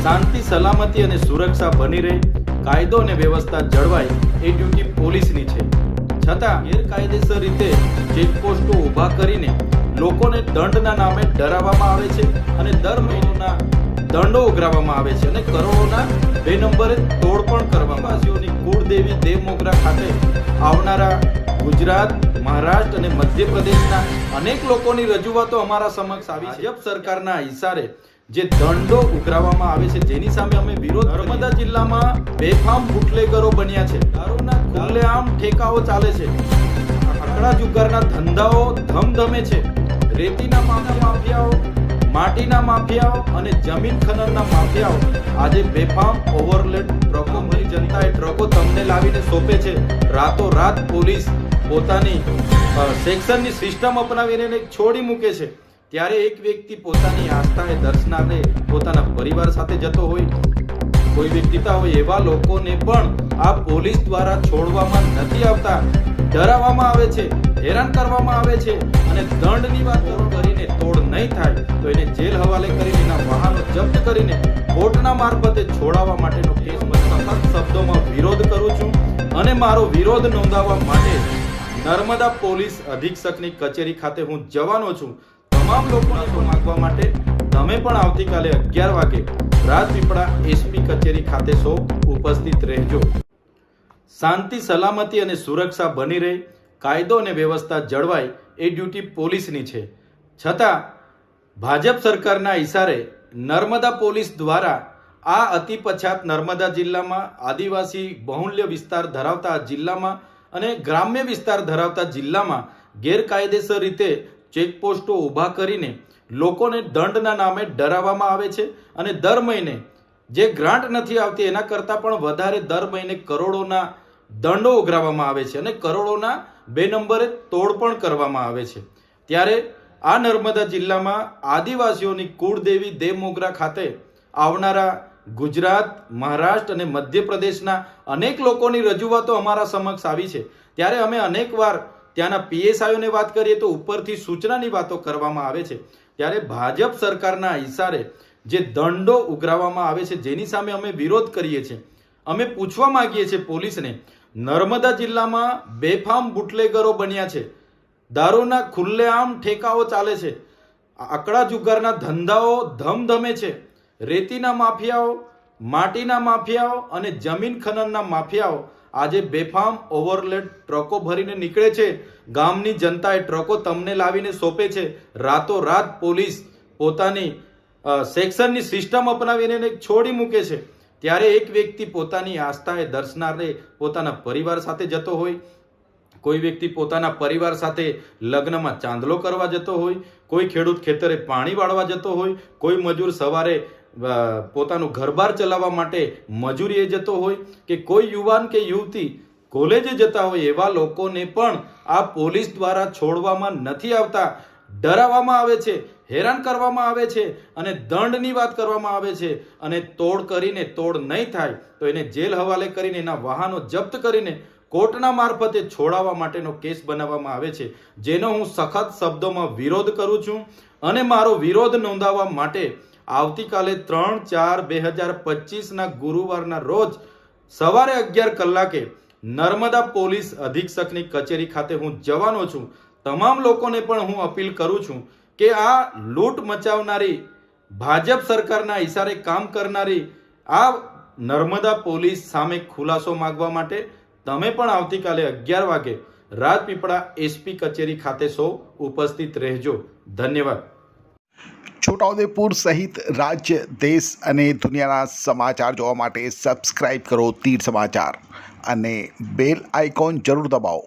શાંતિ સલામતી અને સુરક્ષા બની રહે, કાયદો અને વ્યવસ્થા જળવાય એ ડ્યુટી પોલીસની છે. છતાં ગેરકાયદેસર રીતે ચેકપોસ્ટો ઊભા કરીને લોકોને દંડના નામે ડરાવવામાં આવે છે અને દર મહિનાના દંડો ઉઘરાવવામાં આવે છે અને કરોડોના 2 નંબરે તોડ પણ કરવામાં વાસીઓની કુળદેવી દેવમોગરા ખાતે આવનારા ગુજરાત, મહારાષ્ટ્ર અને મધ્યપ્રદેશના અનેક લોકોની રજૂઆતો અમારા સમક્ષ આવી છે. ભાજપ સરકારના ઇશારે જે દંડો ઉઘરાવવામાં આવે છે, જેની સામે અમે વિરોધ. નર્મદા જિલ્લામાં બેફામ બુટલેગરો બન્યા છે, દારૂના ખુલ્લેઆમ ઠેકાઓ ચાલે છે, આંકડા જુગારના ધંધાઓ ધમધમે છે, રેતીના માફિયાઓ, માટીના માફિયાઓ અને જમીન ખનનના માફિયાઓ આજે બેફામ ઓવરલોડ ટ્રકો ભરી જનતાએ ટ્રકો તમને લાવીને સોંપે છે. રાતોરાત પોલીસ પોતાની સેક્શનની સિસ્ટમ અપનાવીને છોડી મૂકે છે. ત્યારે એક વ્યક્તિ પોતાની આસ્થાએ દર્શનાર્થે પોતાના પરિવાર સાથે જતો હોય, કોઈ વ્યક્તિ હોય, એવા લોકોને પણ આ પોલીસ દ્વારા છોડવામાં નથી આવતા, ડરાવવામાં આવે છે, હેરાન કરવામાં આવે છે અને દંડની વાત કરીને તોડ નહીં થાય તો એને જેલ હવાલે કરીને એના વાહનો જપ્ત કરીને કોર્ટના મારફતે છોડાવવા માટેનો કેસ સખત શબ્દોમાં વિરોધ કરું છું અને મારો વિરોધ નોંધાવવા માટે નર્મદા પોલીસ અધિક્ષકની કચેરી ખાતે હું જવાનો છું. તમામ લોકોને માંગવા માટે તમે પણ આવતીકાલે 11 વાગે રાજપીપળા એસપી કચેરી ખાતે ઉપસ્થિત રહેજો. શાંતિ સલામતી અને સુરક્ષા બની રહે, કાયદો અને વ્યવસ્થા જળવાય એ ડ્યુટી પોલીસની છે. છતાં ભાજપ સરકારના ઇશારે નર્મદા પોલીસ દ્વારા આ અતિ પછાત નર્મદા જિલ્લામાં આદિવાસી બહુલ્ય વિસ્તાર ધરાવતા જિલ્લામાં અને ગ્રામ્ય વિસ્તાર ધરાવતા જિલ્લામાં ગેરકાયદેસર રીતે ચેકપોસ્ટો ઊભા કરીને લોકોને દંડના નામે ડરાવવામાં આવે છે અને દર મહિને જે ગ્રાન્ટ નથી આવતી એના કરતાં પણ વધારે દર મહિને કરોડોના દંડો ઉઘરાવવામાં આવે છે અને કરોડોના 2 નંબરે તોડ પણ કરવામાં આવે છે. ત્યારે આ નર્મદા જિલ્લામાં આદિવાસીઓની કુળદેવી દેવમોગરા ખાતે આવનારા ગુજરાત, મહારાષ્ટ્ર અને મધ્યપ્રદેશના અનેક લોકોની રજૂઆતો અમારા સમક્ષ આવી છે. ત્યારે અમે અનેકવાર ત્યાંના પીએસઆઈઓને વાત કરીએ તો ઉપરથી સૂચનાની વાતો કરવામાં આવે છે. ત્યારે ભાજપ સરકારના ઇશારે જે દંડો ઉઘરાવવામાં આવે છે, જેની સામે અમે વિરોધ કરીએ છીએ. અમે પૂછવા માંગીએ છીએ પોલીસને, નર્મદા જિલ્લામાં બેફામ બુટલેગરો બન્યા છે, દારૂના ખુલ્લેઆમ ઠેકાઓ ચાલે છે, આંકડા જુગારના ધંધાઓ ધમધમે છે, રેતીના માફિયાઓ, માટીના માફિયાઓ અને જમીન ખનનના માફિયાઓ આજે બેફામ ઓવરલોડ ટ્રકો ભરીને નીકળે છે. ગામની જનતાએ ટ્રકો તમને લાવીને સોંપે છે. રાતોરાત પોલીસ પોતાની સેક્શનની સિસ્ટમ અપનાવીને છોડી મૂકે છે. ત્યારે એક વ્યક્તિ પોતાની આસ્થાએ દર્શનાર્થે પોતાના પરિવાર સાથે જતો હોય, કોઈ વ્યક્તિ પોતાના પરિવાર સાથે લગ્નમાં ચાંદલો કરવા જતો હોય, કોઈ ખેડૂત ખેતરે પાણી વાળવા જતો હોય, કોઈ મજૂર સવારે પોતાનું ઘરબાર ચલાવવા માટે મજૂરીએ જતો હોય કે કોઈ યુવાન કે યુવતી કોલેજે જતા હોય, એવા લોકોને પણ આ પોલીસ દ્વારા છોડવામાં નથી આવતા, ડરાવવામાં આવે છે, હેરાન કરવામાં આવે છે અને દંડની વાત કરવામાં આવે છે અને તોડ નહીં થાય તો એને જેલ હવાલે કરીને એના વાહનો જપ્ત કરીને કોર્ટના મારફતે છોડાવવા માટેનો કેસ બનાવવામાં આવે છે, જેનો હું સખત શબ્દોમાં વિરોધ કરું છું અને મારો વિરોધ નોંધાવવા માટે આવતીકાલે 3/4/2025 ગુરુવારના રોજ સવારે 11 કલાકે નર્મદા પોલીસ અધિક્ષકની કચેરી ખાતે હું જવાનો છું. તમામ લોકોને પણ હું અપીલ કરું છું કે આ લૂંટ મચાવનારી ભાજપ સરકારના ઇશારે કામ કરનારી આ નર્મદા પોલીસ સામે ખુલાસો માંગવા માટે તમે પણ આવતીકાલે 11 વાગે રાજપીપળા એસપી કચેરી ખાતે ઉપસ્થિત રહેજો. ધન્યવાદ. છોટાઉદેપુર સહિત રાજ્ય, દેશ અને દુનિયાના સમાચાર જોવા માટે સબસ્ક્રાઇબ કરો તીર સમાચાર અને બેલ આઇકોન જરૂર દબાવો.